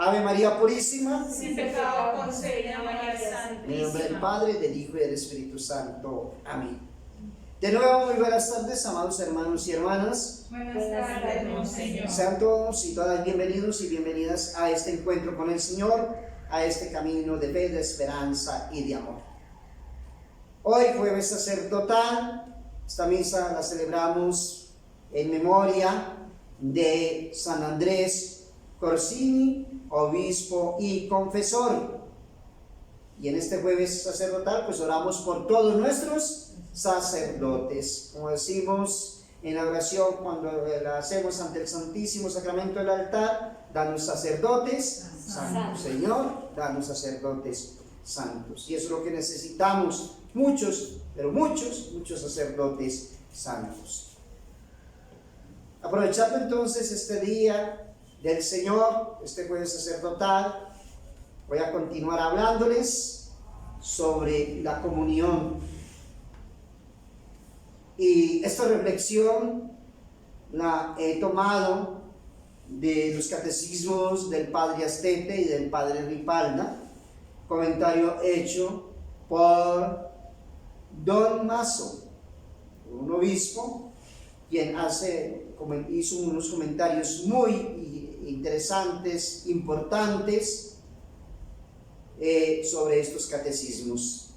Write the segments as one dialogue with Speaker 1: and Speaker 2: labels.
Speaker 1: Ave María Purísima,
Speaker 2: sin pecado concebida María
Speaker 1: en el nombre del
Speaker 2: Santísima.
Speaker 1: Padre, del Hijo y del Espíritu Santo. Amén. De nuevo, muy buenas tardes, amados hermanos y hermanas.
Speaker 2: Buenas tardes, Monseñor.
Speaker 1: Sean todos y todas bienvenidos y bienvenidas a este encuentro con el Señor, a este camino de fe, de esperanza y de amor. Hoy, jueves sacerdotal, esta misa la celebramos en memoria de San Andrés Corsini, obispo y confesor. Y en este jueves sacerdotal, pues oramos por todos nuestros sacerdotes. Como decimos en la oración cuando la hacemos ante el Santísimo Sacramento del altar, danos sacerdotes santos, Señor, danos sacerdotes santos. Y eso es lo que necesitamos, muchos, pero muchos sacerdotes santos. Aprovechando entonces este día del Señor, este jueves sacerdotal, voy a continuar hablándoles sobre la comunión. Y esta reflexión la he tomado de los catecismos del Padre Astete y del Padre Ripalda, comentario hecho por Don Mazo, un obispo, quien hizo unos comentarios muy interesantes, importantes, sobre estos catecismos.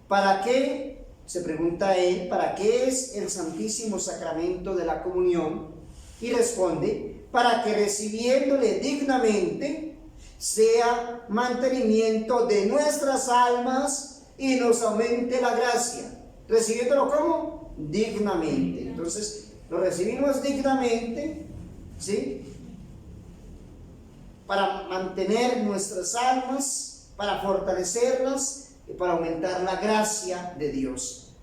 Speaker 1: ¿Para qué? Se pregunta él, ¿para qué es el Santísimo Sacramento de la Comunión? Y responde, para que recibiéndole dignamente sea mantenimiento de nuestras almas y nos aumente la gracia. ¿Recibiéndolo cómo? Dignamente. Entonces, lo recibimos dignamente, ¿sí? Para mantener nuestras almas, para fortalecerlas y para aumentar la gracia de Dios.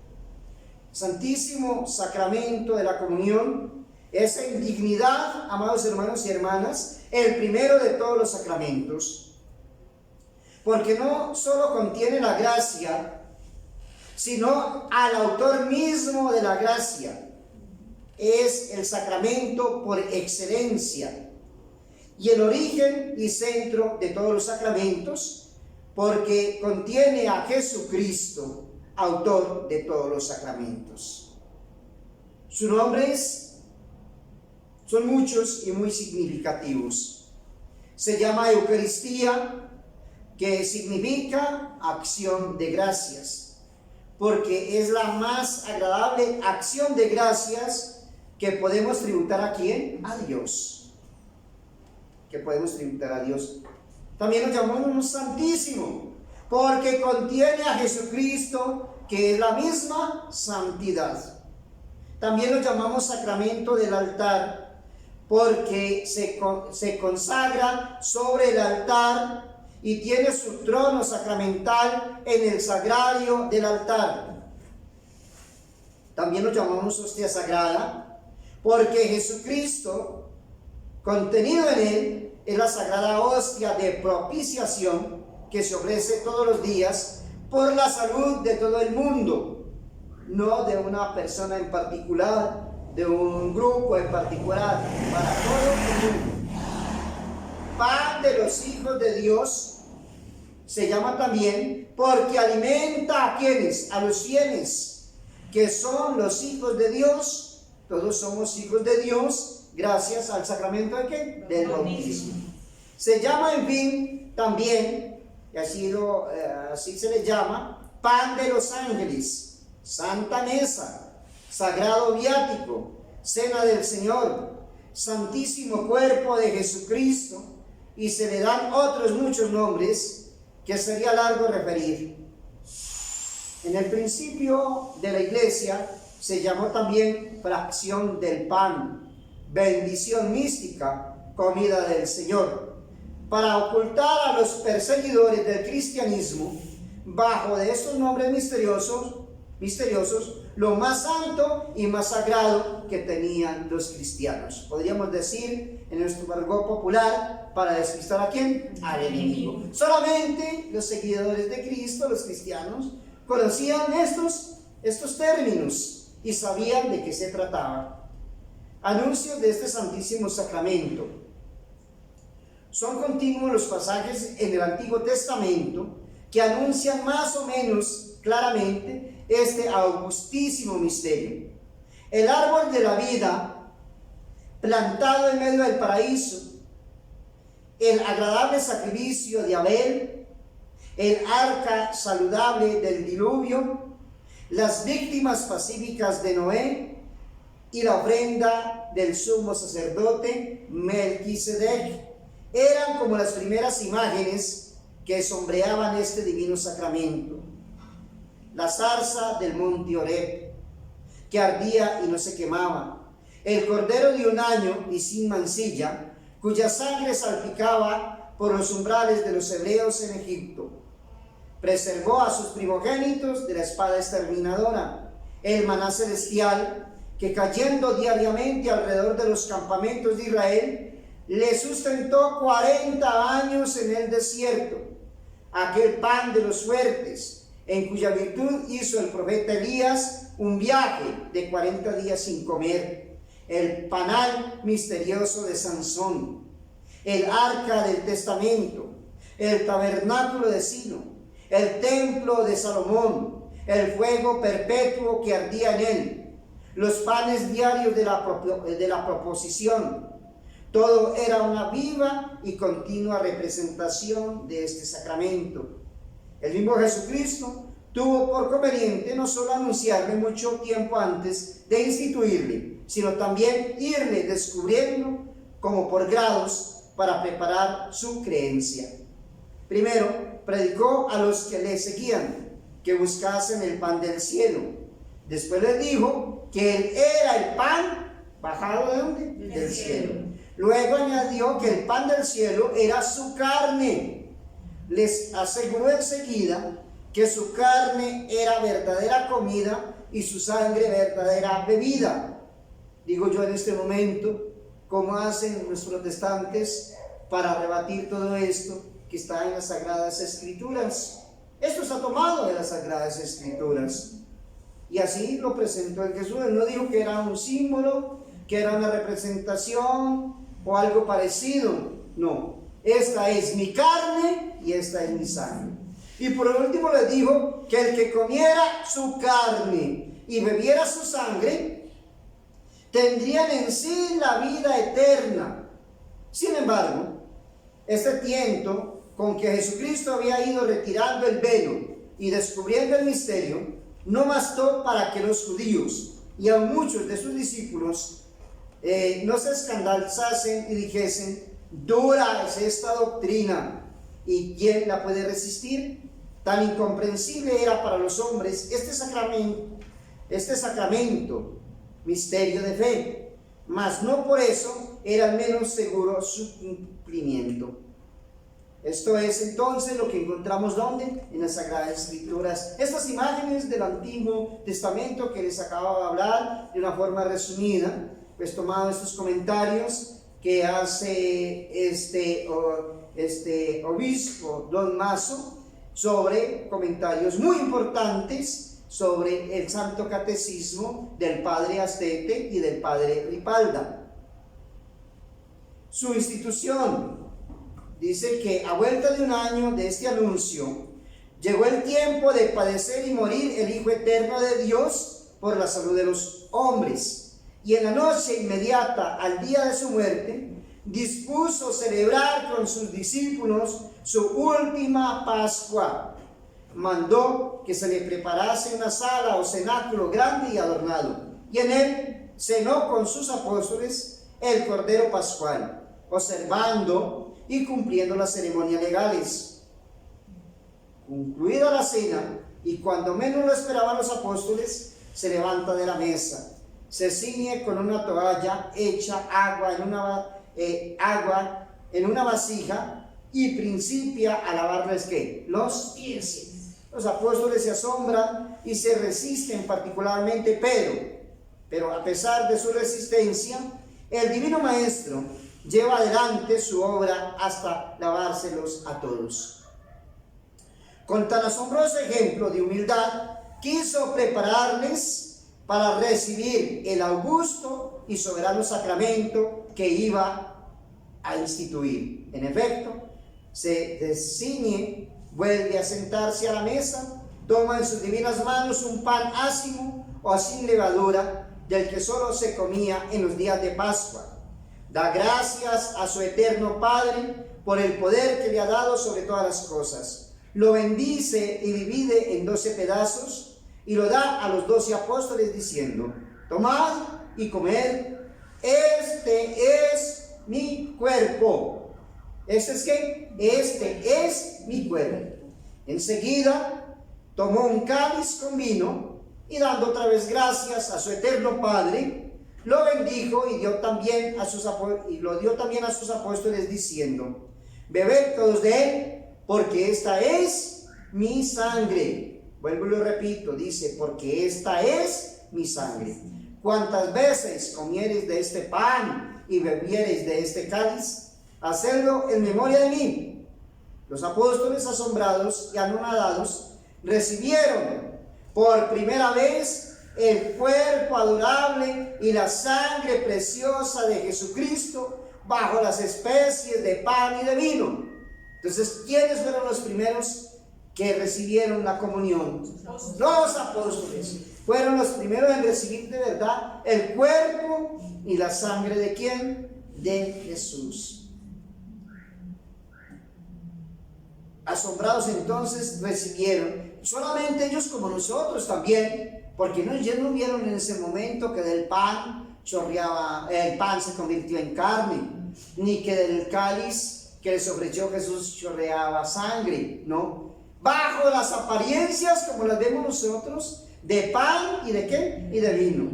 Speaker 1: Santísimo Sacramento de la Comunión es en dignidad, amados hermanos y hermanas, el primero de todos los sacramentos, porque no solo contiene la gracia, sino al autor mismo de la gracia. Es el sacramento por excelencia y el origen y centro de todos los sacramentos, porque contiene a Jesucristo, autor de todos los sacramentos. Sus nombres son muchos y muy significativos. Se llama Eucaristía, que significa acción de gracias, porque es la más agradable acción de gracias que podemos tributar ¿a quién? A Dios. Que podemos tributar a Dios. También lo llamamos Santísimo, porque contiene a Jesucristo, que es la misma santidad. También lo llamamos Sacramento del altar, porque se consagra sobre el altar y tiene su trono sacramental en el sagrario del altar. También lo llamamos hostia sagrada, porque Jesucristo, contenido en él, es la sagrada hostia de propiciación que se ofrece todos los días por la salud de todo el mundo, no de una persona en particular, de un grupo en particular, para todo el mundo. Pan de los hijos de Dios se llama también porque alimenta a quienes, a los fieles, que son los hijos de Dios. Todos somos hijos de Dios gracias al sacramento de ¿qué? Del bautismo. Se llama, en fin, también, y así se le llama, pan de los ángeles, santa mesa, sagrado viático, cena del Señor, santísimo cuerpo de Jesucristo, y se le dan otros muchos nombres que sería largo referir. En el principio de la Iglesia se llamó también fracción del pan, bendición mística, comida del Señor, para ocultar a los perseguidores del cristianismo, bajo de estos nombres misteriosos, lo más santo y más sagrado que tenían los cristianos. Podríamos decir, en nuestro argot popular, para despistar ¿a quién? Al enemigo. Solamente los seguidores de Cristo, los cristianos, conocían estos términos y sabían de qué se trataba. Anuncios de este Santísimo Sacramento. Son continuos los pasajes en el Antiguo Testamento que anuncian más o menos claramente este augustísimo misterio. El árbol de la vida, plantado en medio del paraíso, el agradable sacrificio de Abel, el arca saludable del diluvio, las víctimas pacíficas de Noé y la ofrenda del sumo sacerdote Melquisedec eran como las primeras imágenes que sombreaban este divino sacramento. La zarza del monte Horeb, que ardía y no se quemaba, el cordero de un año y sin mancilla, cuya sangre salpicaba por los umbrales de los hebreos en Egipto, preservó a sus primogénitos de la espada exterminadora, el maná celestial, que cayendo diariamente alrededor de los campamentos de Israel, le sustentó 40 años en el desierto, aquel pan de los fuertes, en cuya virtud hizo el profeta Elías un viaje de 40 días sin comer, el panal misterioso de Sansón, el arca del testamento, el tabernáculo de Silo, el templo de Salomón, el fuego perpetuo que ardía en él, los panes diarios de la proposición. Todo era una viva y continua representación de este sacramento. El mismo Jesucristo tuvo por conveniente no solo anunciarle mucho tiempo antes de instituirle, sino también irle descubriendo como por grados para preparar su creencia. Primero, predicó a los que le seguían que buscasen el pan del cielo. Después les dijo que él era el pan bajado ¿de dónde? Del cielo. Luego añadió que el pan del cielo era su carne. Les aseguró enseguida que su carne era verdadera comida y su sangre verdadera bebida. Digo yo en este momento, ¿cómo hacen los protestantes para rebatir todo esto que está en las Sagradas Escrituras? Esto está tomado de las Sagradas Escrituras. Y así lo presentó el Jesús. Él no dijo que era un símbolo, que era una representación o algo parecido. No, esta es mi carne y esta es mi sangre. Y por último le dijo que el que comiera su carne y bebiera su sangre, tendrían en sí la vida eterna. Sin embargo, este tiento con que Jesucristo había ido retirando el velo y descubriendo el misterio, no bastó para que los judíos y aun muchos de sus discípulos no se escandalizasen y dijesen: dura es esta doctrina, ¿y quién la puede resistir? Tan incomprensible era para los hombres este sacramento, misterio de fe, mas no por eso era menos seguro su cumplimiento. Esto es entonces lo que encontramos ¿dónde? En las Sagradas Escrituras. Estas imágenes del Antiguo Testamento que les acabo de hablar de una forma resumida, pues tomado estos comentarios que hace este obispo Don Mazo sobre comentarios muy importantes sobre el Santo Catecismo del Padre Astete y del Padre Ripalda. Su institución dice que a vuelta de un año de este anuncio, llegó el tiempo de padecer y morir el Hijo Eterno de Dios por la salud de los hombres. Y en la noche inmediata al día de su muerte, dispuso celebrar con sus discípulos su última Pascua. Mandó que se le preparase una sala o cenáculo grande y adornado, y en él cenó con sus apóstoles el Cordero Pascual, observando y cumpliendo las ceremonias legales. Concluida la cena, y cuando menos lo esperaban los apóstoles, se levanta de la mesa, se ciñe con una toalla, echa agua en una vasija y principia a lavarles ¿qué? Los pies. Los apóstoles se asombran y se resisten, particularmente Pedro, pero a pesar de su resistencia, el Divino Maestro lleva adelante su obra hasta lavárselos a todos. Con tan asombroso ejemplo de humildad, quiso prepararles para recibir el augusto y soberano sacramento que iba a instituir. En efecto, se ciñe, vuelve a sentarse a la mesa, toma en sus divinas manos un pan ácimo o sin levadura, del que solo se comía en los días de Pascua. Da gracias a su eterno Padre por el poder que le ha dado sobre todas las cosas. Lo bendice y divide en 12 pedazos y lo da a los 12 apóstoles diciendo: tomad y comed, este es mi cuerpo. ¿Este es qué? Este es mi cuerpo. Enseguida tomó un cáliz con vino y dando otra vez gracias a su eterno Padre, lo bendijo y lo dio también a sus apóstoles diciendo: bebed todos de él, porque esta es mi sangre. Vuelvo y lo repito, dice: porque esta es mi sangre. Cuantas veces comiereis de este pan y bebiereis de este cáliz, hacedlo en memoria de mí. Los apóstoles, asombrados y anonadados, recibieron por primera vez el cuerpo adorable y la sangre preciosa de Jesucristo bajo las especies de pan y de vino. Entonces, ¿quiénes fueron los primeros que recibieron la comunión? Los apóstoles. Fueron los primeros en recibir de verdad el cuerpo y la sangre ¿de quién? De Jesús. Asombrados entonces recibieron, solamente ellos como nosotros también, porque ellos no vieron en ese momento que del pan chorreaba, el pan se convirtió en carne, ni que del cáliz que les ofreció Jesús chorreaba sangre, ¿no? Bajo las apariencias como las vemos nosotros, de pan y de ¿qué? Y de vino.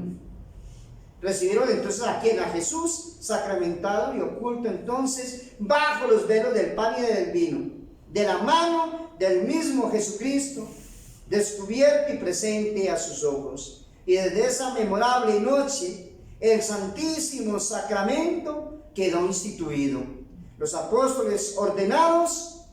Speaker 1: Recibieron entonces ¿a quién? A Jesús sacramentado y oculto entonces bajo los velos del pan y del vino, de la mano del mismo Jesucristo, descubierto y presente a sus ojos. Y desde esa memorable noche el Santísimo Sacramento quedó instituido. Los apóstoles ordenados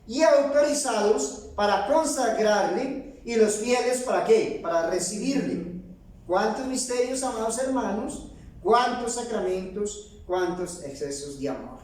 Speaker 1: y autorizados para consagrarle, y los fieles ¿para qué? Para recibirle. ¿Cuántos misterios, amados hermanos? ¿Cuántos sacramentos? ¿Cuántos excesos de amor?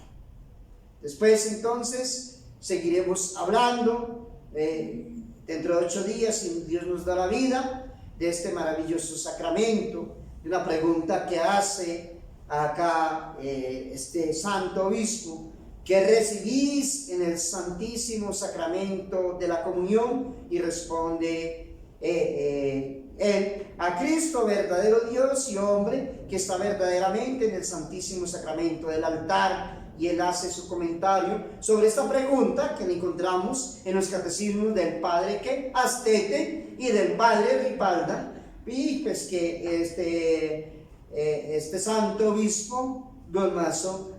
Speaker 1: Después entonces seguiremos hablando dentro de 8 días, si Dios nos da la vida, de este maravilloso sacramento, de una pregunta que hace acá este santo obispo: ¿qué recibís en el Santísimo Sacramento de la comunión? Y responde él: a Cristo, verdadero Dios y hombre, que está verdaderamente en el Santísimo Sacramento del altar. Y él hace su comentario sobre esta pregunta que encontramos en los catecismos del padre Astete y del padre Ripalda, y pues que este santo obispo Dolmaso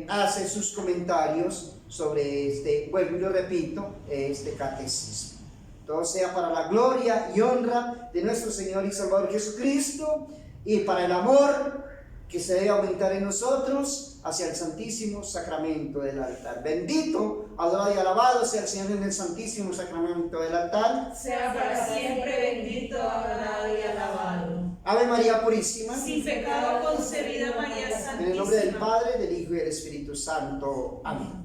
Speaker 1: hace sus comentarios sobre vuelvo y lo repito, este catecismo. Todo sea para la gloria y honra de nuestro Señor y Salvador Jesucristo, y para el amor que se debe aumentar en nosotros hacia el Santísimo Sacramento del altar. Bendito, adorado y alabado sea el Señor en el Santísimo Sacramento del altar.
Speaker 2: Sea para siempre bendito, adorado y alabado.
Speaker 1: Ave María Purísima,
Speaker 2: sin pecado concebida María Santísima.
Speaker 1: en el nombre del Padre, del Hijo y del Espíritu Santo. Amén.